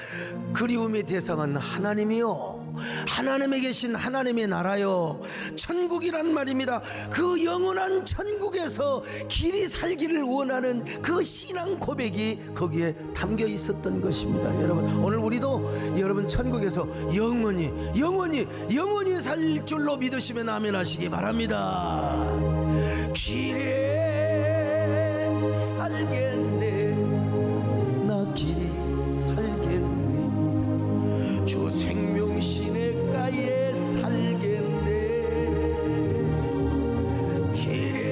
Speaker 1: 그리움의 대상은 하나님이요, 하나님에 계신 하나님의 나라요, 천국이란 말입니다. 그 영원한 천국에서 길이 살기를 원하는 그 신앙 고백이 거기에 담겨 있었던 것입니다. 여러분, 오늘 우리도 여러분 천국에서 영원히 살 줄로 믿으시면 아멘 하시기 바랍니다. 길에 살겠네, 나 길이 살겠네, 주 생명 시냇가에 살겠네, 길에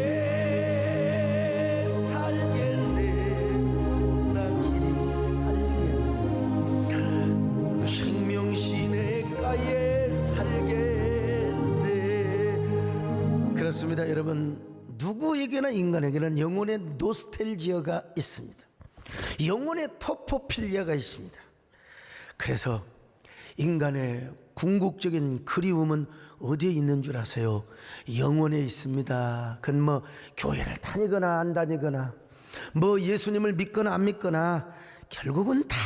Speaker 1: 살겠네, 나 길이 살겠네, 생명 시냇가에 살겠네. 그렇습니다. 여러분, 누구에게나 인간에게는 영혼의 노스텔지어가 있습니다. 영혼의 토포필리아가 있습니다. 그래서 인간의 궁극적인 그리움은 어디에 있는 줄 아세요? 영혼에 있습니다. 그건 뭐 교회를 다니거나 안 다니거나, 뭐 예수님을 믿거나 안 믿거나, 결국은 다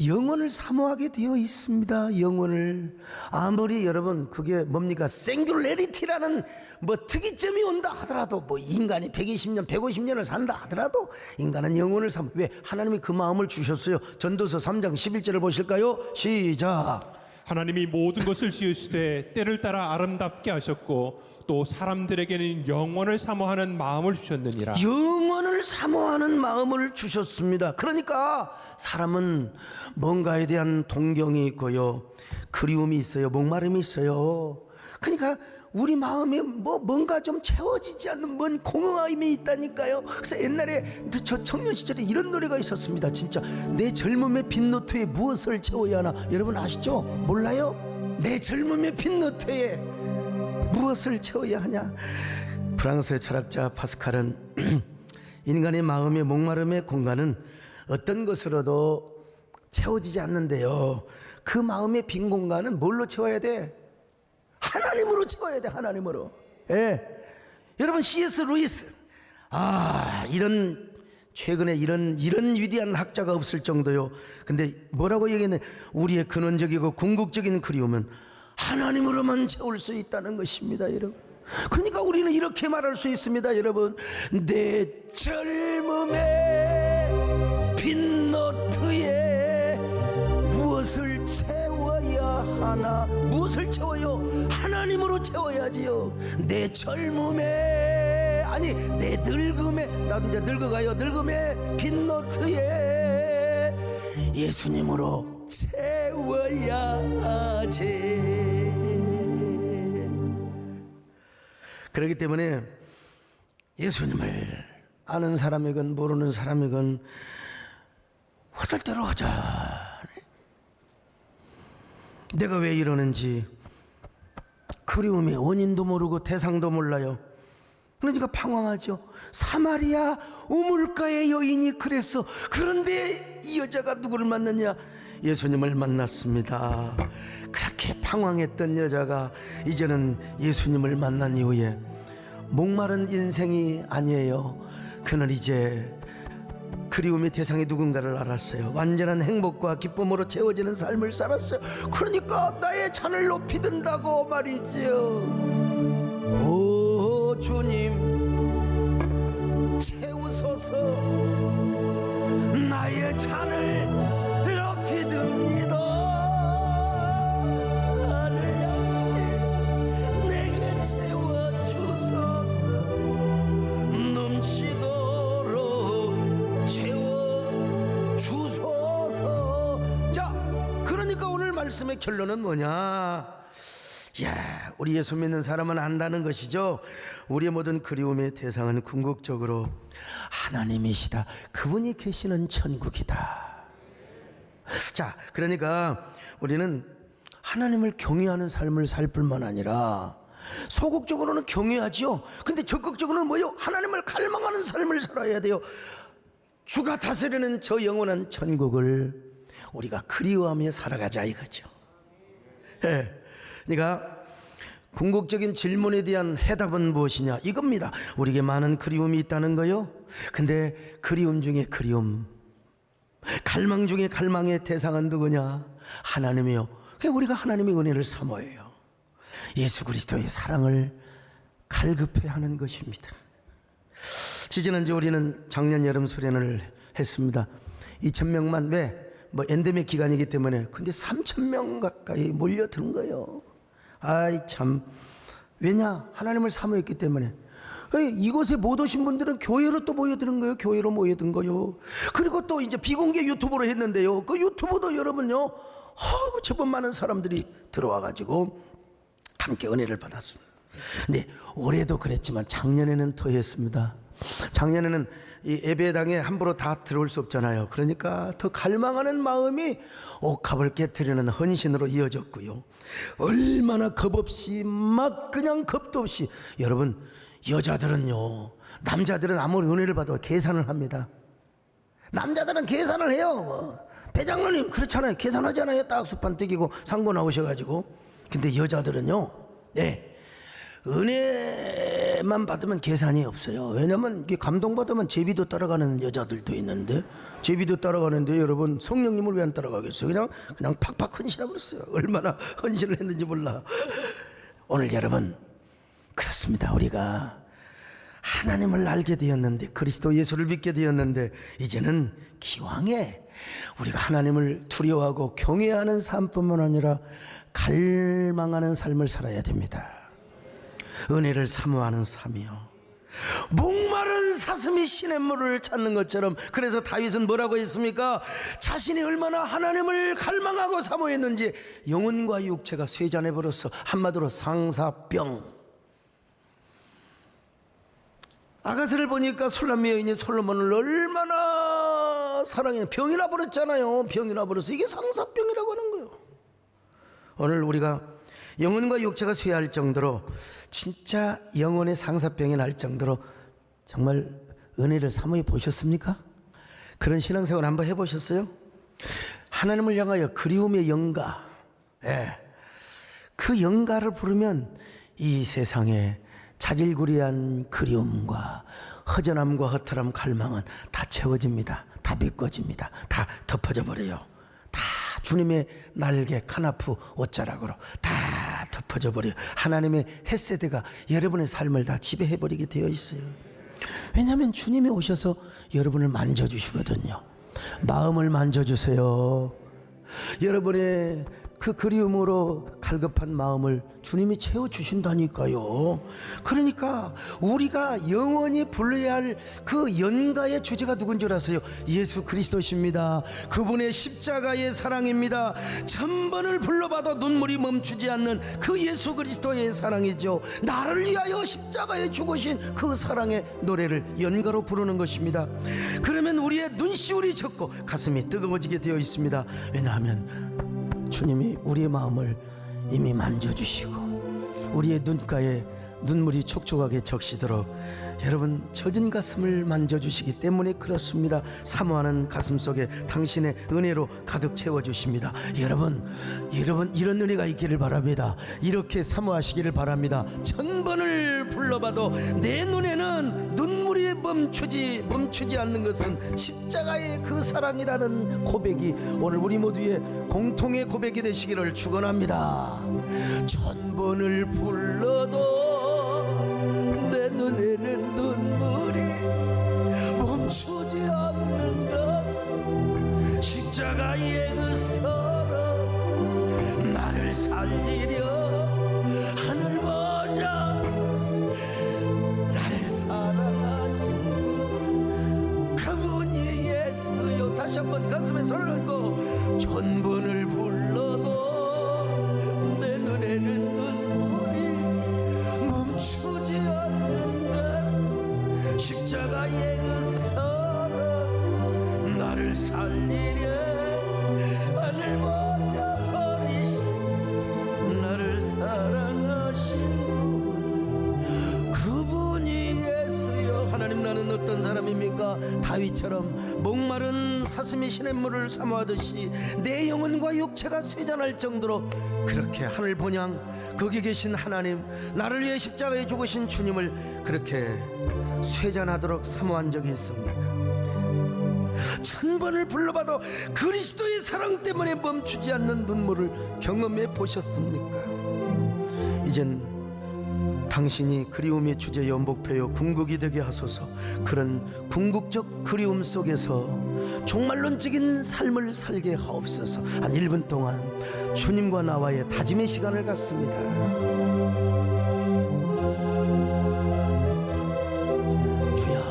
Speaker 1: 영혼을 사모하게 되어 있습니다. 영혼을. 아무리 여러분 그게 뭡니까, 싱귤레리티라는 뭐 특이점이 온다 하더라도, 뭐 인간이 120년 150년을 산다 하더라도 인간은 영혼을 사모. 왜? 하나님이 그 마음을 주셨어요. 전도서 3장 11절을 보실까요? 시작.
Speaker 2: 하나님이 모든 것을 지으시되 때를 따라 아름답게 하셨고 또 사람들에게는 영원을 사모하는 마음을 주셨느니라.
Speaker 1: 영원을 사모하는 마음을 주셨습니다. 그러니까 사람은 뭔가에 대한 동경이 있고요, 그리움이 있어요, 목마름이 있어요. 그러니까 우리 마음에 뭔가 좀 채워지지 않는 뭔 공허함이 있다니까요. 그래서 옛날에 저 청년 시절에 이런 노래가 있었습니다. 진짜 내 젊음의 빈노트에 무엇을 채워야 하나. 여러분 아시죠? 몰라요? 내 젊음의 빈노트에 무엇을 채워야 하냐. 프랑스의 철학자 파스칼은 인간의 마음의 목마름의 공간은 어떤 것으로도 채워지지 않는데요, 그 마음의 빈 공간은 뭘로 채워야 돼? 하나님으로 채워야 돼. 하나님으로. 예. 여러분, C.S. 루이스, 이런 최근에 이런 위대한 학자가 없을 정도요. 근데 뭐라고 얘기했냐? 우리의 근원적이고 궁극적인 그리움은 하나님으로만 채울 수 있다는 것입니다, 여러분. 그러니까 우리는 이렇게 말할 수 있습니다, 여러분. 내 젊음의 빈노트에 무엇을 채워야 하나? 무엇을 채워요? 하나님으로 채워야지요. 내 젊음에, 아니 내 늙음에, 나도 이제 늙어가요. 늙음의 빈노트에 예수님으로 채워야 하지. 그렇기 때문에 예수님을 아는 사람이건 모르는 사람이건 허들 대로 하자. 내가 왜 이러는지 그리움의 원인도 모르고 대상도 몰라요. 그러니까 방황하죠. 사마리아 우물가의 여인이 그랬어. 그런데 이 여자가 누구를 만났냐? 예수님을 만났습니다. 그렇게 방황했던 여자가 이제는 예수님을 만난 이후에 목마른 인생이 아니에요. 그는 이제 그리움의 대상이 누군가를 알았어요. 완전한 행복과 기쁨으로 채워지는 삶을 살았어요. 그러니까 나의 잔을 높이 든다고 말이지요. 오 주님 채우소서. 나의 잔을 높이 듭니다. 하늘 양식 내게 채워주소서. 넘치도록 채워주소서. 자, 그러니까 오늘 말씀의 결론은 뭐냐? 야, 우리 예수 믿는 사람은 안다는 것이죠. 우리의 모든 그리움의 대상은 궁극적으로 하나님이시다. 그분이 계시는 천국이다. 자, 그러니까 우리는 하나님을 경외하는 삶을 살 뿐만 아니라 소극적으로는 경외하지요. 근데 적극적으로는 뭐요? 하나님을 갈망하는 삶을 살아야 돼요. 주가 다스리는 저 영원한 천국을 우리가 그리워하며 살아가자 이거죠. 예. 그러니까 궁극적인 질문에 대한 해답은 무엇이냐? 이겁니다. 우리에게 많은 그리움이 있다는 거요. 근데 그리움 중에 그리움, 갈망 중에 갈망의 대상은 누구냐? 하나님이요. 그러니까 우리가 하나님의 은혜를 사모해요. 예수 그리스도의 사랑을 갈급해 하는 것입니다. 지지난주 우리는 작년 여름 수련을 했습니다. 2,000명만 뭐 엔데믹 기간이기 때문에. 근데 3,000명 가까이 몰려드는 거예요. 아이 참, 왜냐? 하나님을 사모했기 때문에. 이곳에 못 오신 분들은 교회로 또 모여드는 거예요. 교회로 모여든 거요. 그리고 또 이제 비공개 유튜브로 했는데요. 그 유튜브도 여러분요, 제법 많은 사람들이 들어와가지고 함께 은혜를 받았습니다. 근데 올해도 그랬지만 작년에는 더 했습니다. 작년에는 이 예배당에 함부로 다 들어올 수 없잖아요. 그러니까 더 갈망하는 마음이 옥합을 깨트리는 헌신으로 이어졌고요. 얼마나 겁없이 막 그냥 겁도 없이. 여러분, 여자들은요, 남자들은 아무리 은혜를 받아도 계산을 합니다. 남자들은 계산을 해요. 배장로님 그렇잖아요. 계산하잖아요. 딱 수판 뜯기고 상고 나오셔가지고. 근데 여자들은요, 네, 은혜만 받으면 계산이 없어요. 왜냐면 이게 감동받으면 제비도 따라가는 여자들도 있는데, 제비도 따라가는데 여러분 성령님을 왜 안 따라가겠어요? 그냥 팍팍 헌신하고 있어요. 얼마나 헌신을 했는지 몰라. 오늘 여러분, 그렇습니다. 우리가 하나님을 알게 되었는데, 그리스도 예수를 믿게 되었는데, 이제는 기왕에 우리가 하나님을 두려워하고 경외하는 삶뿐만 아니라 갈망하는 삶을 살아야 됩니다. 은혜를 사모하는 삶이요. 목마른 사슴이 시냇물을 찾는 것처럼. 그래서 다윗은 뭐라고 했습니까? 자신이 얼마나 하나님을 갈망하고 사모했는지 영혼과 육체가 쇠잔해 버렸어. 한마디로 상사병. 아가스를 보니까 술람미 여인이 솔로몬을 얼마나 사랑해. 병이 나버렸잖아요. 병이 나버렸어. 이게 상사병이라고 하는 거예요. 오늘 우리가 영혼과 육체가 쇠할 정도로, 진짜 영혼의 상사병이 날 정도로 정말 은혜를 사모해 보셨습니까? 그런 신앙생활 한번 해보셨어요? 하나님을 향하여 그리움의 영가, 그 영가를 부르면 이 세상에 자질구레한 그리움과 허전함과 허탈함, 갈망은 다 채워집니다. 다 비꿔집니다. 다 덮어져 버려요. 다 주님의 날개, 카나프 옷자락으로 다 덮어져 버려요. 하나님의 햇세대가 여러분의 삶을 다 지배해버리게 되어 있어요. 왜냐하면 주님이 오셔서 여러분을 만져주시거든요. 마음을 만져주세요. 여러분의 그 그리움으로 갈급한 마음을 주님이 채워주신다니까요. 그러니까 우리가 영원히 불러야 할 그 연가의 주제가 누군 줄 아세요? 예수 그리스도십니다. 그분의 십자가의 사랑입니다. 천번을 불러봐도 눈물이 멈추지 않는 그 예수 그리스도의 사랑이죠. 나를 위하여 십자가에 죽으신 그 사랑의 노래를 연가로 부르는 것입니다. 그러면 우리의 눈시울이 젖고 가슴이 뜨거워지게 되어 있습니다. 왜냐하면 주님이 우리의 마음을 이미 만져주시고 우리의 눈가에 눈물이 촉촉하게 적시도록 여러분 젖은 가슴을 만져주시기 때문에 그렇습니다. 사모하는 가슴 속에 당신의 은혜로 가득 채워주십니다. 여러분 이런 은혜가 있기를 바랍니다. 이렇게 사모하시기를 바랍니다. 천번을 불러봐도 내 눈에는 눈물이 멈추지 않는 것은 십자가의 그 사랑이라는 고백이 오늘 우리 모두의 공통의 고백이 되시기를 축원합니다. 천번을 불러도 내 눈에는 눈물이 멈추지 않는 것은 십자가의 그 사랑 나를 살리려 하늘 보자 나를 사랑하신 그분이 예수요. 다시 한번 가슴에 손을 얹고 천번을 불러도 내 눈에는 눈물이 멈추지 않는 것은 십자가의 그 사랑 나를 살리려 하늘 보자 버리신 나를 사랑하신 그분이 예수여. 하나님 나는 어떤 사람입니까? 다윗처럼 목마른 사슴이 시냇물을 사모하듯이 내 영혼과 육체가 쇠잔할 정도로 그렇게 하늘 본향 거기 계신 하나님, 나를 위해 십자가에 죽으신 주님을 그렇게 쇠잔하도록 사모한 적이 있습니까? 천번을 불러봐도 그리스도의 사랑 때문에 멈추지 않는 눈물을 경험해 보셨습니까? 이젠 당신이 그리움의 주제여 목표여 궁극이 되게 하소서. 그런 궁극적 그리움 속에서 종말론적인 삶을 살게 하옵소서. 한 1분 동안 주님과 나와의 다짐의 시간을 갖습니다. 주여,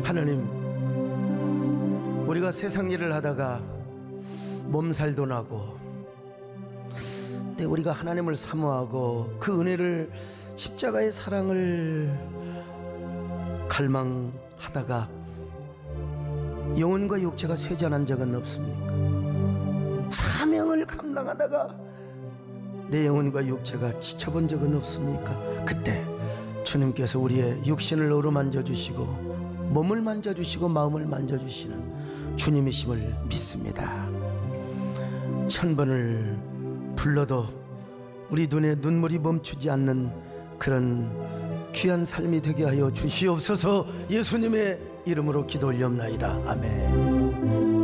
Speaker 1: 하나님, 우리가 세상 일을 하다가 몸살도 나고, 근데 우리가 하나님을 사모하고 그 은혜를 십자가의 사랑을 갈망하다가 영혼과 육체가 쇠잔한 적은 없습니까? 사명을 감당하다가 내 영혼과 육체가 지쳐본 적은 없습니까? 그때 주님께서 우리의 육신을 어루만져 주시고 몸을 만져주시고 마음을 만져주시는 주님이심을 믿습니다. 천번을 불러도 우리 눈에 눈물이 멈추지 않는 그런 귀한 삶이 되게 하여 주시옵소서. 예수님의 이름으로 기도 올리옵나이다. 아멘.